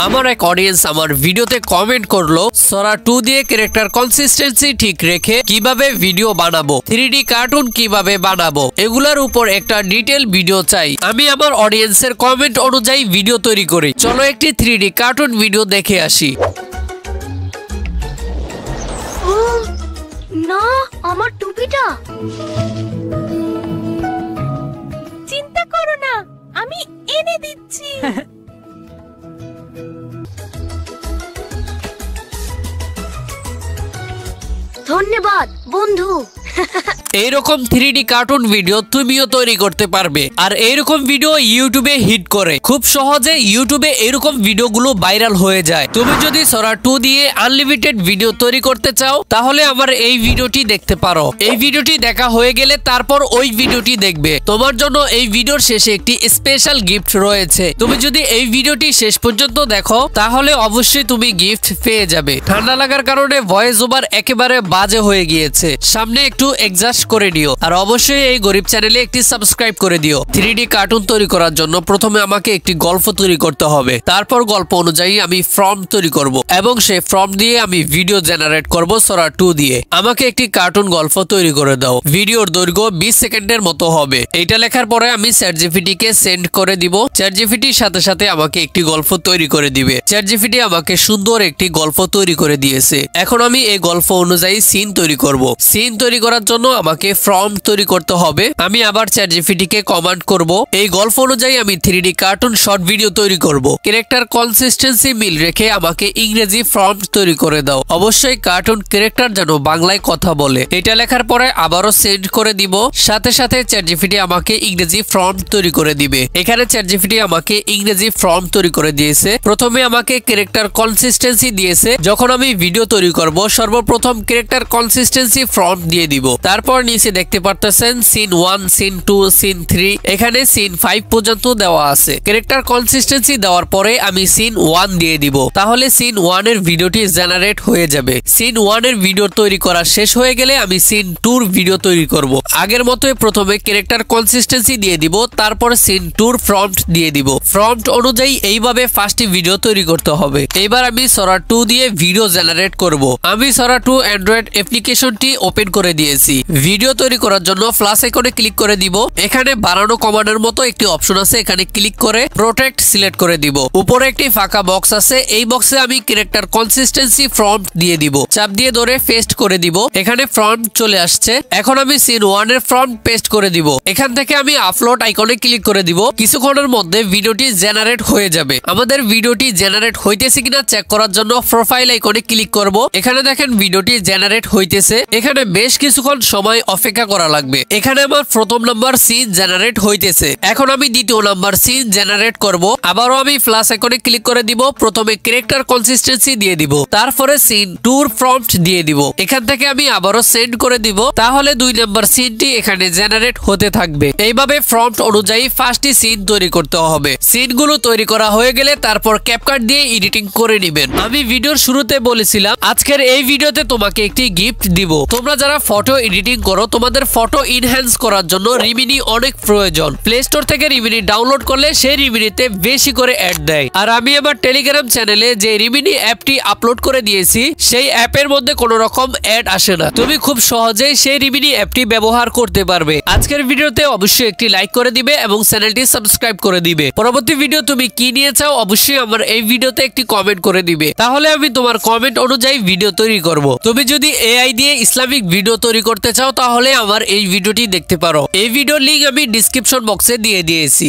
আমার এক অডিয়েন্স আমার ভিডিওতে কমেন্ট করলো সরা 2 দিয়ে ক্যারেক্টার কনসিস্টেন্সি ঠিক রেখে কিভাবে ভিডিও বানাবো, 3D কার্টুন কিভাবে বানাবো, এগুলার উপর একটা ডিটেল ভিডিও চাই। আমি আমার অডিয়েন্সের কমেন্ট অনুযায়ী ভিডিও তৈরি করি। চলো একটি 3D কার্টুন ভিডিও দেখে আসি। না, আমার টুপিটা। চিন্তা করো না, আমি এনে দিচ্ছি। ধন্যবাদ বন্ধু। এইরকম 3D কার্টুন ভিডিও তুমিও তৈরি করতে পারবে, আর এইরকম ভিডিও ইউটিউবে হিট করে। খুব সহজে ইউটিউবে এরকম ভিডিওগুলো ভাইরাল হয়ে যায়। তুমি যদি সরা 2 দিয়ে আনলিমিটেড ভিডিও তৈরি করতে চাও তাহলে আমার এই ভিডিওটি দেখতে পারো। এই ভিডিওটি দেখা হয়ে গেলে তারপর ওই ভিডিওটি দেখবে। তোমার জন্য এই ভিডিওর শেষে একটি স্পেশাল গিফট রয়েছে। তুমি যদি এই ভিডিওটি শেষ পর্যন্ত দেখো তাহলে অবশ্যই তুমি গিফট পেয়ে যাবে। ঠান্ডা লাগার কারণে ভয়েস ওভার একেবারে বাজে হয়ে গিয়েছে, সামনে একটু এডজাস্ট করে দিও। আর অবশ্যই এই গরিব চ্যানেলে একটি সাবস্ক্রাইব করে দিও। 3D কার্টুন তৈরি করার জন্য প্রথমে আমাকে একটি গল্প তৈরি করতে হবে। তারপর গল্প অনুযায়ী আমি ফর্ম তৈরি করব এবং সেই ফর্ম দিয়ে আমি ভিডিও জেনারেট করব সরা 2 দিয়ে। আমাকে একটি কার্টুন গল্প তৈরি করে দাও। ভিডিওর দৈর্ঘ্য 20 সেকেন্ডের মতো হবে। এটা লেখার পরে আমি চ্যাটজিপিটি কে সেন্ড করে দিব। চ্যাটজিপিটির সাথে সাথে আমাকে একটি গল্প তৈরি করে দিবে। চ্যাটজিপিটি আমাকে সুন্দর একটি গল্প তৈরি করে দিয়েছে। এখন আমি এই গল্প অনুযায়ী সিন তৈরি করব। সিন তৈরি করার জন্য আমাকে ফর্ম তৈরি করতে হবে। আমি আবার চ্যাটজিপিটি কে কমান্ড করব। এই গল্প অনুযায়ী আমি 3D কার্টুন শর্ট ভিডিও তৈরি করব। ক্যারেক্টার কনসিস্টেন্সি মিল রেখে আমাকে ইংরেজি ফর্ম তৈরি করে দাও। অবশ্যই কার্টুন ক্যারেক্টার যেন বাংলায় কথা বলে। এটা লেখার পরে আবারও সেন্ড করে দিব। সাথে সাথে চ্যাটজিপিটি আমাকে ইংরেজি ফর্ম তৈরি করে দিবে। এখানে চ্যাটজিপিটি আমাকে ইংরেজি ফর্ম তৈরি করে দিয়েছে। প্রথমে আমাকে ক্যারেক্টার কনসিস্টেন্সি দিয়েছে। যখন আমি ভিডিও তৈরি করব সর্বপ্রথম ক্যারেক্টার কনসিস্টেন্সি ফর্ম দিয়ে দিব। তারপর নিচে দেখতে পারতেছেন সিন 1, সিন 2, সিন 3, এখানে সিন 5 পর্যন্ত দেওয়া আছে। ক্যারেক্টার কনসিস্টেন্সি দেওয়ার পরে আমি সিন 1 দিয়ে দিব। তাহলে সিন 1 এর ভিডিওটি জেনারেট হয়ে যাবে। সিন 1 এর ভিডিও তৈরি করা শেষ হয়ে গেলে আমি সিন 2 এর ভিডিও তৈরি করব। আগের মতোই প্রথমে ক্যারেক্টার কনসিস্টেন্সি দিয়ে দিব, তারপর সিন 2 এর প্রম্পট দিয়ে দিব। প্রম্পট অনুযায়ী এইভাবে ফার্স্টটি ভিডিও তৈরি করতে হবে। এবার আমি সরা 2 দিয়ে ভিডিও জেনারেট করব। আমি সরা 2 অ্যান্ড্রয়েড অ্যাপ্লিকেশনটি ওপেন করে দিয়েছি। ভিডিও তৈরি করার জন্য প্লাস আইকনে ক্লিক করে দিব। এখানে বাড়ানো কমানোর মতো একটি অপশন আছে, এখানে ক্লিক করে প্রোটেক্ট সিলেক্ট করে দিব। উপরে একটি ফাঁকা বক্স আছে, এই বক্সে আমি ক্যারেক্টার কনসিস্টেন্সি ফর্ম দিয়ে দিব। চাপ দিয়ে ধরে পেস্ট করে দিব। এখানে ফর্ম চলে আসছে। এখন আমি সিন 1 এর ফর্ম পেস্ট করে দিব। এখান থেকে আমি আপলোড আইকনে ক্লিক করে দিব। কিছুক্ষণের মধ্যে ভিডিওটি জেনারেট হয়ে যাবে। আমাদের ভিডিওটি জেনারেট হইতেছে কিনা চেক করার জন্য প্রোফাইল আইকনে ক্লিক করব। এখানে দেখেন ভিডিওটি জেনারেট হইতেছে। এখানে বেশ কিছুক্ষণ সময় অপেক্ষা করা লাগবে। এখানে আমার প্রথম নাম্বার সিন জেনারেট হইতেছে। এখন আমি দ্বিতীয় নাম্বার সিন জেনারেট করব। আবারও আমি প্লাস আইকনে ক্লিক করে দিব। প্রথমে ক্যারেক্টার কনসিস্টেন্সি দিয়ে দিব, তারপরে সিন 2 এর প্রম্পট দিয়ে দিব। এখান থেকে আমি আবারও সেন্ড করে দিব। তাহলে 2 নাম্বার সিনটি এখানে জেনারেট হতে থাকবে। এইভাবে প্রম্পট অনুযায়ী ফার্স্টটি সিন তৈরি করতে হবে। সিনগুলো তৈরি করা হয়ে গেলে তারপর ক্যাপকাট দিয়ে এডিটিং করে নেবেন। আমি ভিডিওর শুরুতে বলেছিলাম আজকের এই ভিডিওতে তোমাকে একটি গিফট দিব। তোমরা যারা ফটো এডিটিং করো তোমাদের ফটো ইনহ্যান্স করার জন্য রিমিনি অনেক প্রয়োজন। প্লে স্টোর থেকে রিমিনি ডাউনলোড করলে সেই রিমিনিতে বেশি করে অ্যাড দেয়। আর আমি আমার টেলিগ্রাম চ্যানেলে যে রিমিনি অ্যাপটি আপলোড করে দিয়েছি সেই অ্যাপের মধ্যে কোনো রকম অ্যাড আসে না। তুমি খুব সহজেই সেই রিমিনি অ্যাপটি ব্যবহার করতে পারবে। আজকের ভিডিওতে অবশ্যই একটি লাইক করে দিবে এবং চ্যানেলটি সাবস্ক্রাইব করে দিবে। পরবর্তী ভিডিও তুমি কি নিয়ে চাও অবশ্যই আমার এই ভিডিওতে একটি কমেন্ট করে দিবে। তাহলে আমি তোমার কমেন্ট অনুযায়ী ভিডিও তৈরি করব। তুমি যদি এআই দিয়ে ইসলামিক ভিডিও তৈরি করতে চাও তাহলে আমার এই ভিডিওটি দেখতে পারো। এই ভিডিওর লিংক আমি ডেসক্রিপশন বক্সে দিয়ে দিয়েছি।